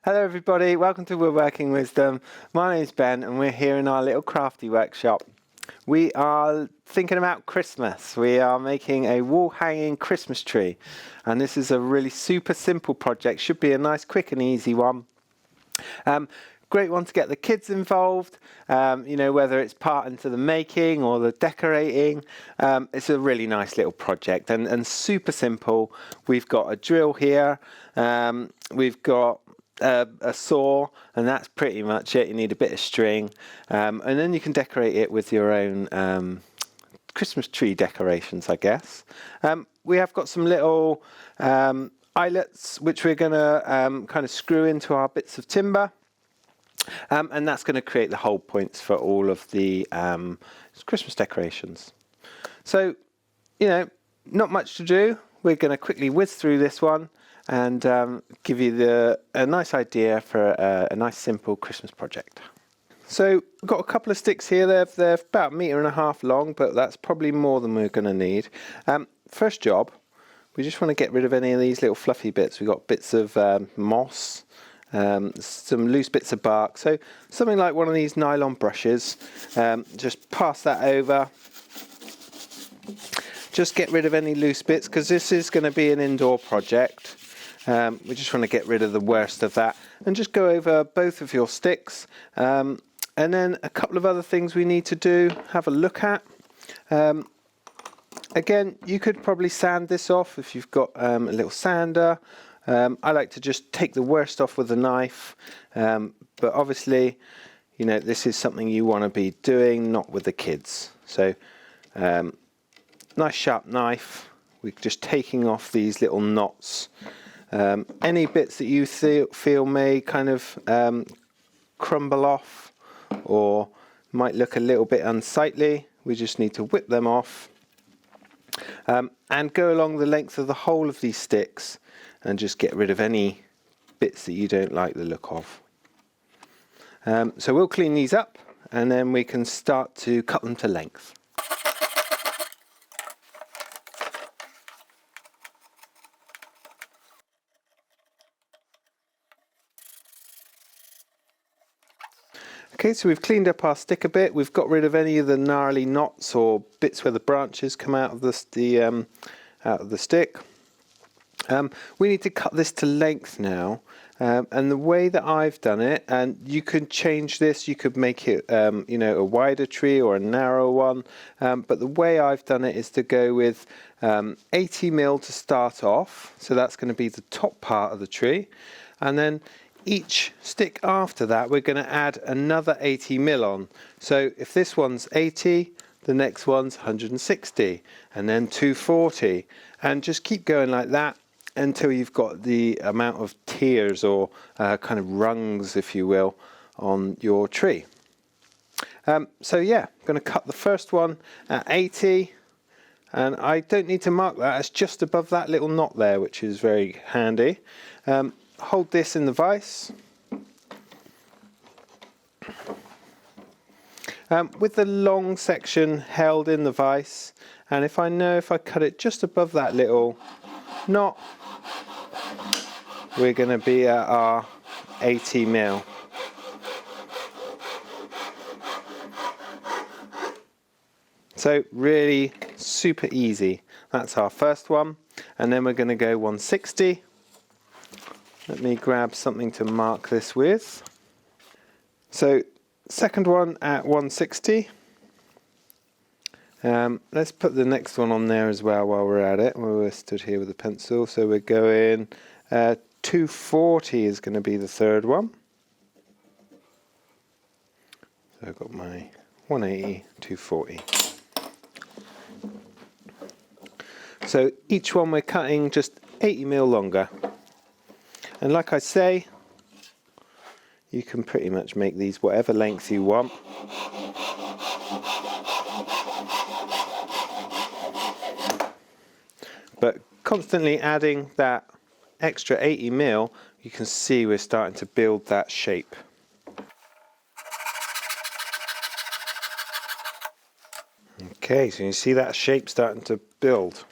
Hello everybody, welcome to Woodworking Wisdom. My name is Ben and we're here in our little crafty workshop. We are thinking about Christmas. We are making a wall hanging Christmas tree, and this is a really super simple project. Should be a nice quick and easy one. Great one to get the kids involved, you know, whether it's part into the making or the decorating. It's a really nice little project and super simple. We've got a drill here, we've got a saw, and that's pretty much it. You need a bit of string, and then you can decorate it with your own Christmas tree decorations, I guess. We have got some little eyelets which we're going to kind of screw into our bits of timber. And that's going to create the hole points for all of the Christmas decorations. So, you know, not much to do. We're going to quickly whiz through this one and give you a nice idea for a nice simple Christmas project. So we've got a couple of sticks here. They're about 1.5 meters long, but that's probably more than we're going to need. First job, we just want to get rid of any of these little fluffy bits. We've got bits of moss, some loose bits of bark, so something like one of these nylon brushes. Just pass that over. Just get rid of any loose bits because this is going to be an indoor project. We just want to get rid of the worst of that, and just go over both of your sticks, and then a couple of other things we need to do, have a look at. Again, you could probably sand this off if you've got a little sander. I like to just take the worst off with a knife, but obviously, you know, this is something you want to be doing, not with the kids. So, nice sharp knife. We're just taking off these little knots. Any bits that you feel may kind of crumble off or might look a little bit unsightly, we just need to whip them off, and go along the length of the whole of these sticks and just get rid of any bits that you don't like the look of. So we'll clean these up and then we can start to cut them to length. Okay, so we've cleaned up our stick a bit. We've got rid of any of the gnarly knots or bits where the branches come out of the stick. We need to cut this to length now, and the way that I've done it, and you can change this, you could make it you know, a wider tree or a narrow one, but the way I've done it is to go with 80mm to start off, so that's going to be the top part of the tree, and then each stick after that we're going to add another 80mm on. So if this one's 80, the next one's 160, and then 240, and just keep going like that until you've got the amount of tiers or kind of rungs, if you will, on your tree. So yeah, I'm going to cut the first one at 80, and I don't need to mark that, it's just above that little knot there, which is very handy. Hold this in the vise. With the long section held in the vise, and if I cut it just above that little knot, we're going to be at our 80mm. So really super easy. That's our first one, and then we're going to go 160. Let me grab something to mark this with. So second one at 160. Let's put the next one on there as well while we're at it. We're stood here with a pencil, so we're going 240 is going to be the third one. So I've got my 180, 240. So each one we're cutting just 80mm longer. And like I say, you can pretty much make these whatever length you want. But constantly adding that extra 80mm, you can see we're starting to build that shape. Okay, so you see that shape starting to build.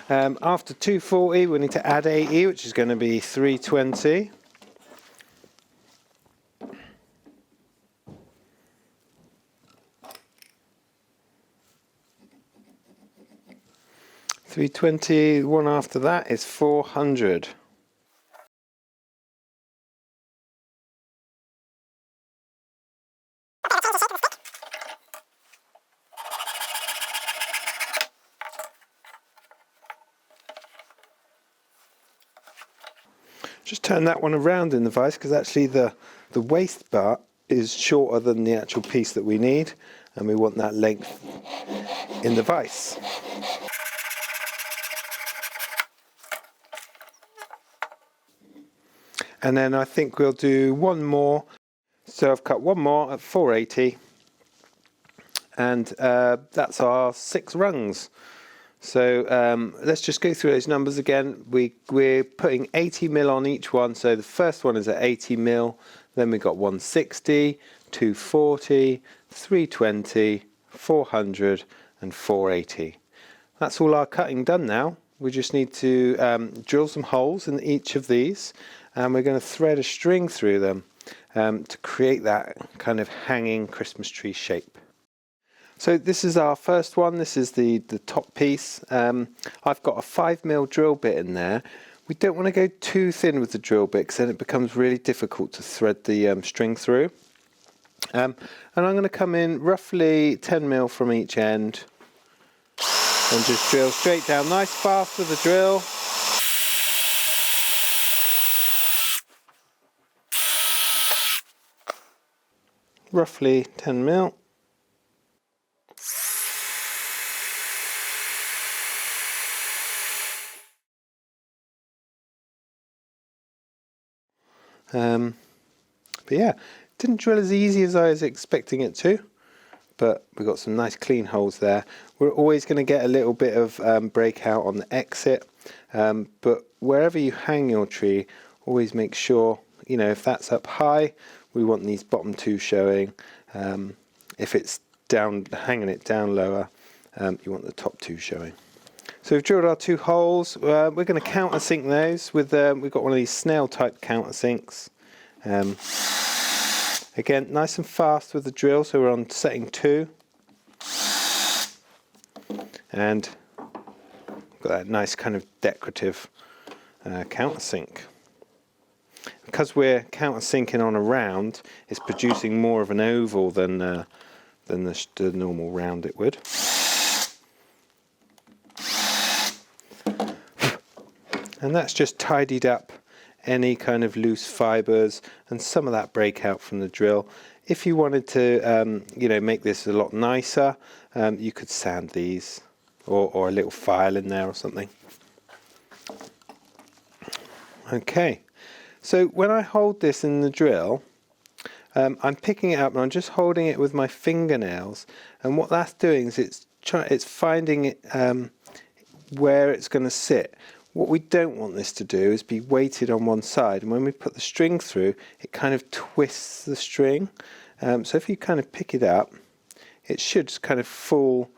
After 240, we need to add 80, which is going to be 320. 320, the one after that is 400. Just turn that one around in the vise, because actually the waist part is shorter than the actual piece that we need, and we want that length in the vise. And then I think we'll do one more. So I've cut one more at 480, and that's our 6 rungs. So let's just go through those numbers again. We're putting 80mm on each one. So the first one is at 80mm, then we've got 160, 240, 320, 400 and 480. That's all our cutting done now. We just need to drill some holes in each of these, and we're going to thread a string through them to create that kind of hanging Christmas tree shape. So this is our first one. This is the top piece. I've got a 5mm drill bit in there. We don't want to go too thin with the drill bit, because then it becomes really difficult to thread the string through. And I'm going to come in roughly 10mm from each end and just drill straight down, nice fast with the drill. Roughly 10mm. But yeah, didn't drill as easy as I was expecting it to, but we've got some nice clean holes there. We're always going to get a little bit of breakout on the exit, but wherever you hang your tree, always make sure, you know, if that's up high, we want these bottom 2 showing. If it's down, hanging it down lower, you want the top 2 showing. So we've drilled our 2 holes. We're going to countersink those with, we've got one of these snail type countersinks. Again, nice and fast with the drill, so we're on setting 2. And got that nice kind of decorative countersink. Because we're countersinking on a round, it's producing more of an oval than the normal round it would. And that's just tidied up any kind of loose fibres and some of that breakout from the drill. If you wanted to, you know, make this a lot nicer, you could sand these, or a little file in there or something. Okay, so when I hold this in the drill, I'm picking it up and I'm just holding it with my fingernails, and what that's doing is it's finding it where it's going to sit. What we don't want this to do is be weighted on one side, and when we put the string through, it kind of twists the string. So if you kind of pick it up, it should kind of fall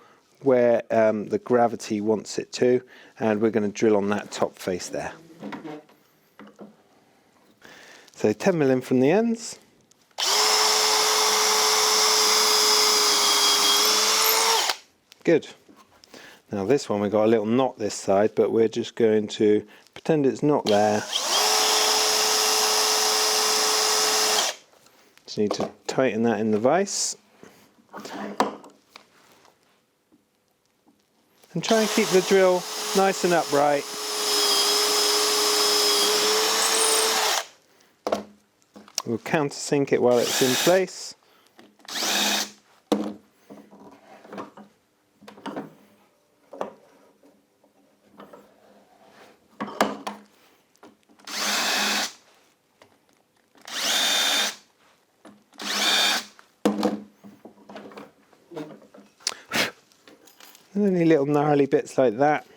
where the gravity wants it to, and we're going to drill on that top face there. So 10mm in from the ends. Good. Now this one, we've got a little knot this side, but we're just going to pretend it's not there. Just need to tighten that in the vise. And try and keep the drill nice and upright. We'll countersink it while it's in place. And any little gnarly bits like that,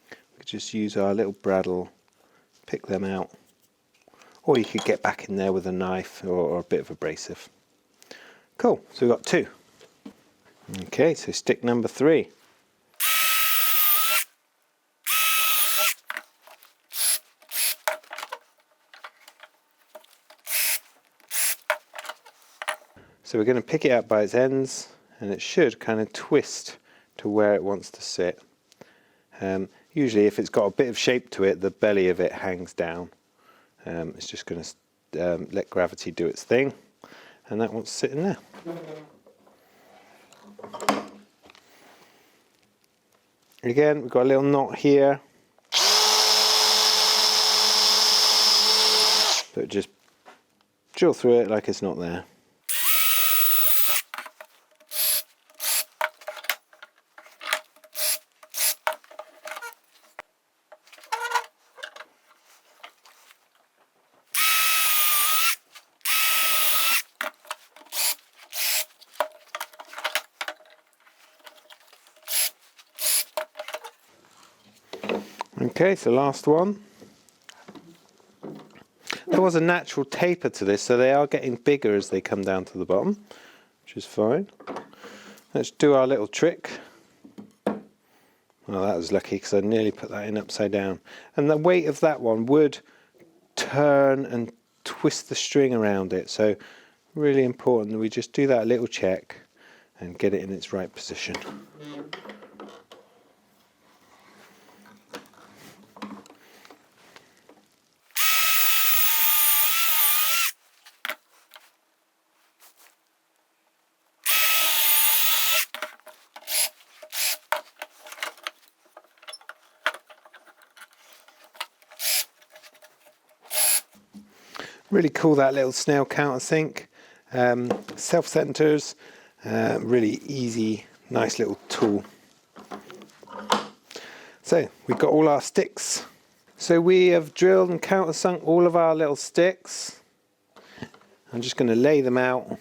we could just use our little bradawl, pick them out. Or you could get back in there with a knife or a bit of abrasive. Cool, so we've got 2. Okay, so stick number 3. So we're going to pick it up by its ends, and it should kind of twist to where it wants to sit. Usually if it's got a bit of shape to it, the belly of it hangs down. It's just going to let gravity do its thing, and that one's sitting there. Again, we've got a little knot here, but just drill through it like it's not there. Okay, so last one. There was a natural taper to this, so they are getting bigger as they come down to the bottom, which is fine. Let's do our little trick. Well, that was lucky because I nearly put that in upside down. And the weight of that one would turn and twist the string around it. So really important that we just do that little check and get it in its right position. Really cool, that little snail countersink. Self-centers, really easy, nice little tool. So we've got all our sticks. So we have drilled and countersunk all of our little sticks. I'm just going to lay them out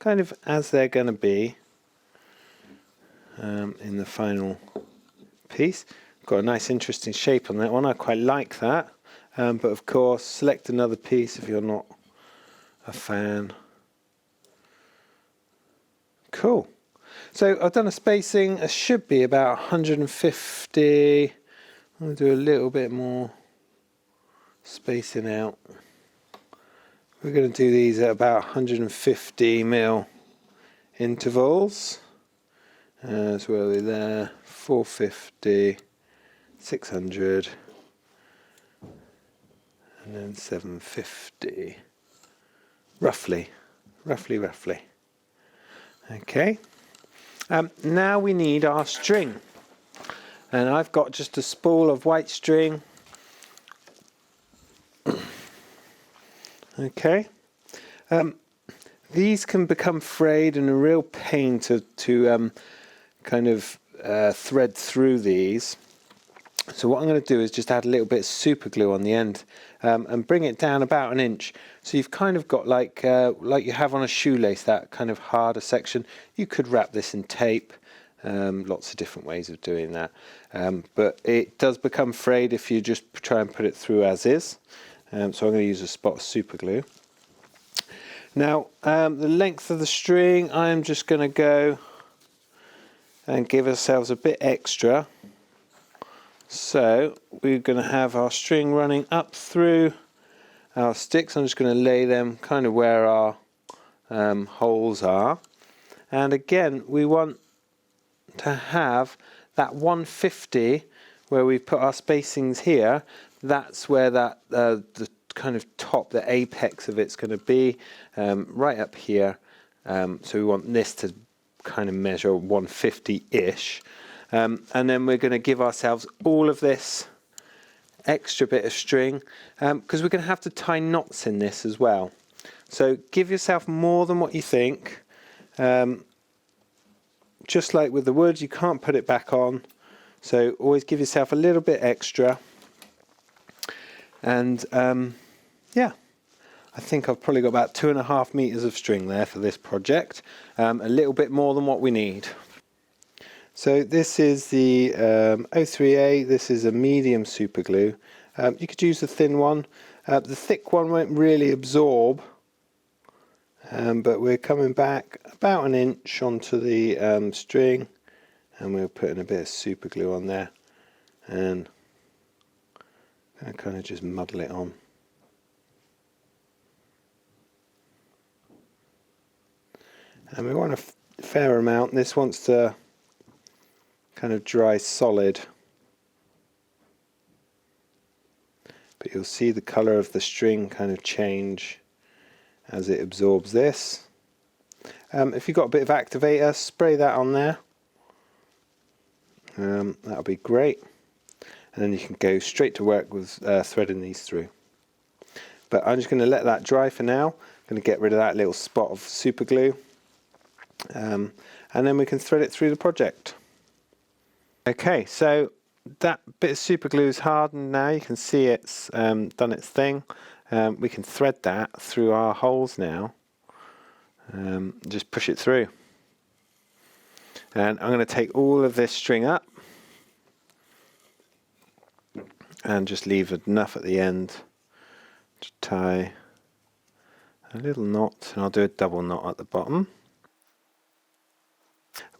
kind of as they're going to be in the final piece. Got a nice interesting shape on that one, I quite like that. But of course, select another piece if you're not a fan. Cool. So I've done a spacing, it should be about 150. I'm going to do a little bit more spacing out. We're going to do these at about 150mm intervals. So where are we there? 450, 600. And then 750, roughly. Okay. Now we need our string, and I've got just a spool of white string. Okay. These can become frayed and a real pain to kind of thread through these. So what I'm going to do is just add a little bit of super glue on the end and bring it down about an inch. So you've kind of got like you have on a shoelace, that kind of harder section. You could wrap this in tape, lots of different ways of doing that. But it does become frayed if you just try and put it through as is. So I'm going to use a spot of super glue. Now the length of the string, I'm just going to go and give ourselves a bit extra. So we're going to have our string running up through our sticks. I'm just going to lay them kind of where our holes are. And again, we want to have that 150 where we put our spacings here. That's where that the kind of top, the apex of it's going to be, right up here. So we want this to kind of measure 150-ish. And then we're going to give ourselves all of this extra bit of string because we're going to have to tie knots in this as well. So give yourself more than what you think. Just like with the wood, you can't put it back on. So always give yourself a little bit extra. And yeah, I think I've probably got about 2.5 meters of string there for this project. A little bit more than what we need. So this is the 03A, this is a medium super glue. You could use the thin one. The thick one won't really absorb, but we're coming back about an inch onto the string, and we're putting a bit of super glue on there, and kind of just muddle it on. And we want a fair amount. This wants to kind of dry solid but you'll see the colour of the string kind of change as it absorbs this. If you've got a bit of activator, spray that on there. That'll be great. And then you can go straight to work with threading these through. But I'm just going to let that dry for now. I'm going to get rid of that little spot of super glue. And then we can thread it through the project. Okay, so that bit of super glue is hardened now. You can see it's done its thing. We can thread that through our holes now. Just push it through. And I'm going to take all of this string up and just leave enough at the end to tie a little knot, and I'll do a double knot at the bottom.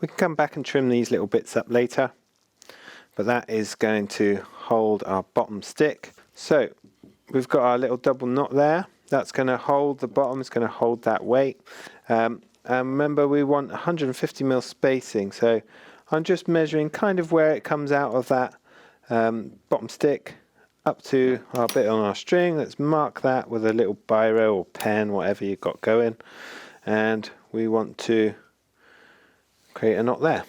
We can come back and trim these little bits up later, but that is going to hold our bottom stick. So we've got our little double knot there. That's going to hold the bottom, it's going to hold that weight. And remember, we want 150mm spacing, so I'm just measuring kind of where it comes out of that bottom stick up to our bit on our string. Let's mark that with a little biro or pen, whatever you've got going, and we want to create a knot there.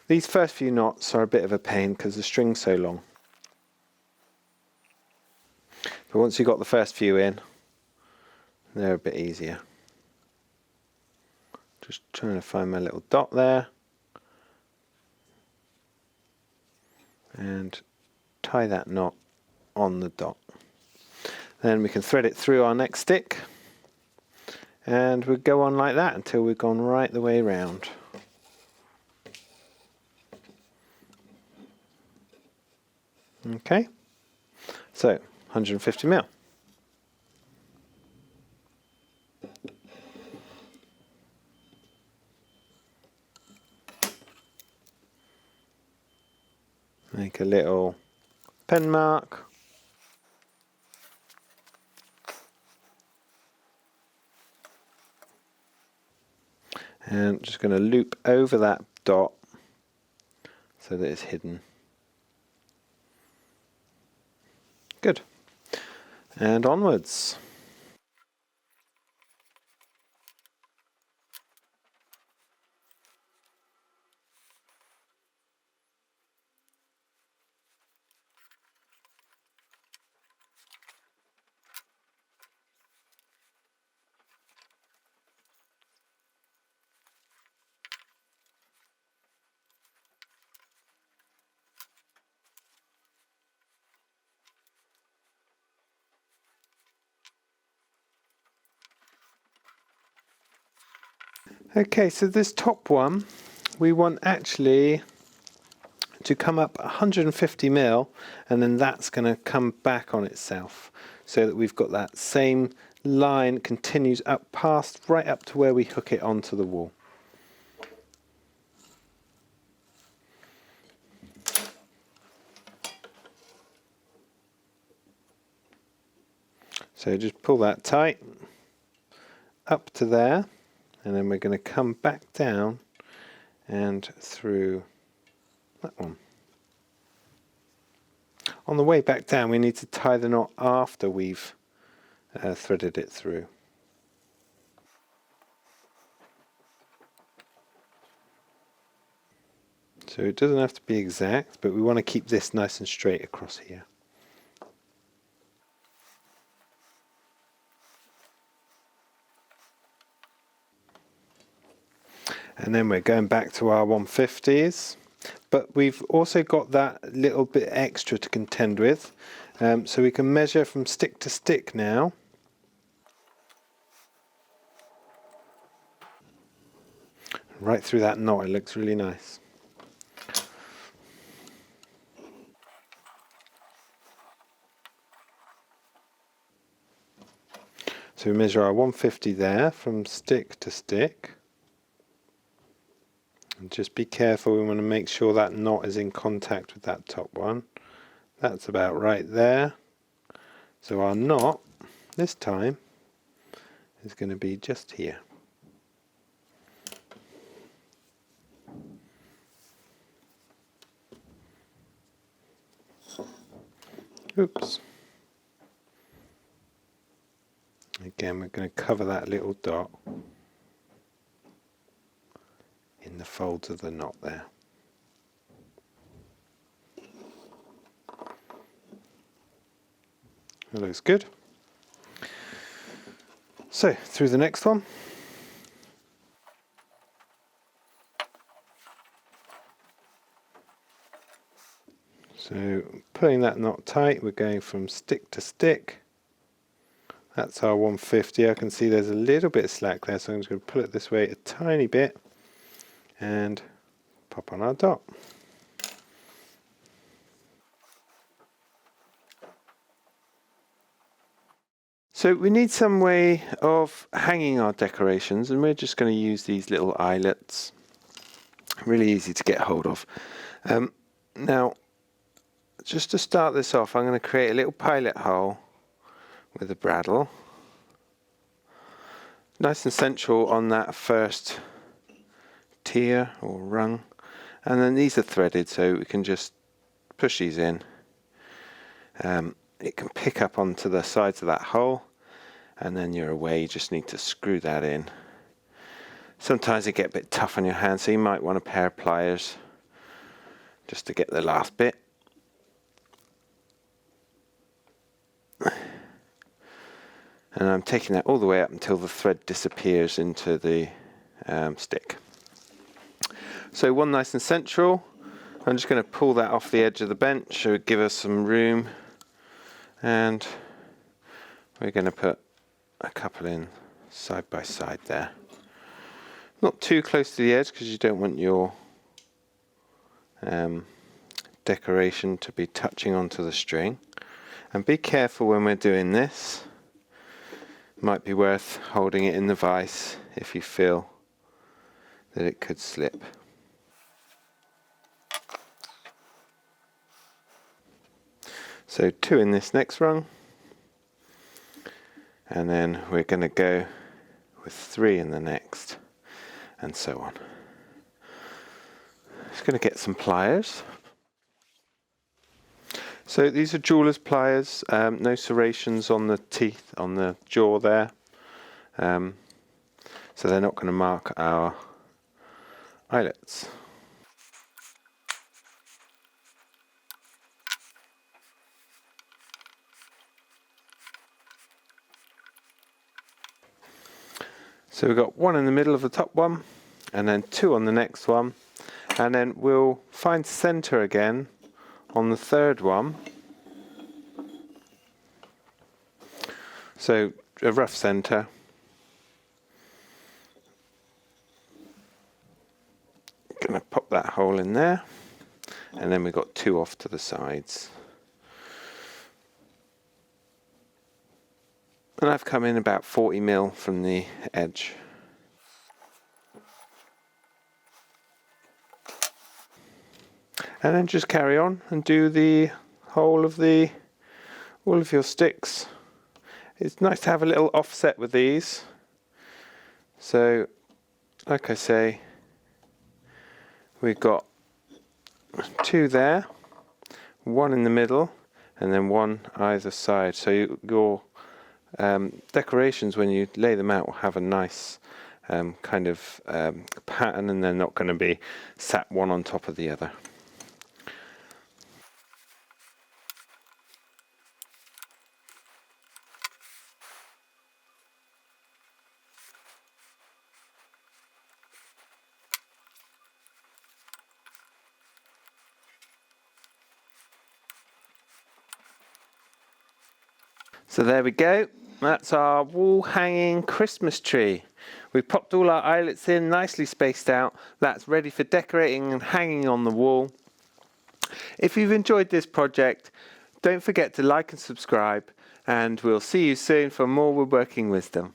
These first few knots are a bit of a pain because the string's so long, but once you've got the first few in, they're a bit easier. Just trying to find my little dot there and tie that knot on the dot. Then we can thread it through our next stick, and we'll go on like that until we've gone right the way around. Okay, so 150mm. Make a little pen mark. And just going to loop over that dot so that it's hidden. Good. And onwards. Okay, so this top one, we want actually to come up 150mm, and then that's going to come back on itself, so that we've got that same line continues up past, right up to where we hook it onto the wall. So just pull that tight up to there, and then we're going to come back down and through that one. On the way back down, we need to tie the knot after we've threaded it through. So it doesn't have to be exact, but we want to keep this nice and straight across here. And then we're going back to our 150s, but we've also got that little bit extra to contend with, so we can measure from stick to stick now. Right through that knot, it looks really nice. So we measure our 150 there from stick to stick. And just be careful, we want to make sure that knot is in contact with that top one. That's about right there. So our knot, this time, is going to be just here. Oops. Again, we're going to cover that little dot in the folds of the knot there. That looks good. So, through the next one. So, pulling that knot tight, we're going from stick to stick. That's our 150. I can see there's a little bit of slack there, so I'm just going to pull it this way a tiny bit and pop on our dot. So we need some way of hanging our decorations, and we're just going to use these little eyelets. Really easy to get hold of. Now, just to start this off, I'm going to create a little pilot hole with a bradawl. Nice and central on that first tier or rung. And then these are threaded, so we can just push these in. It can pick up onto the sides of that hole, and then you're away. You just need to screw that in. Sometimes they get a bit tough on your hand, so you might want a pair of pliers just to get the last bit. And I'm taking that all the way up until the thread disappears into the stick. So one nice and central. I'm just going to pull that off the edge of the bench, so give us some room. And we're going to put a couple in side by side there. Not too close to the edge, because you don't want your decoration to be touching onto the string. And be careful when we're doing this. Might be worth holding it in the vise if you feel that it could slip. So 2 in this next rung, and then we're going to go with 3 in the next, and so on. Just going to get some pliers. So these are jeweler's pliers, no serrations on the teeth, on the jaw there, so they're not going to mark our eyelets. So we've got 1 in the middle of the top one, and then 2 on the next one, and then we'll find center again on the third one. So a rough center. Gonna pop that hole in there, and then we've got 2 off to the sides. And I've come in about 40 mil from the edge. And then just carry on and do the whole of all of your sticks. It's nice to have a little offset with these. So, like I say, we've got 2 there, 1 in the middle, and then 1 either side. So your decorations, when you lay them out, will have a nice kind of pattern, and they're not going to be sat one on top of the other. So there we go. That's our wall hanging Christmas tree. We popped all our eyelets in, nicely spaced out. That's ready for decorating and hanging on the wall. If you've enjoyed this project, don't forget to like and subscribe, and we'll see you soon for more Woodworking Wisdom.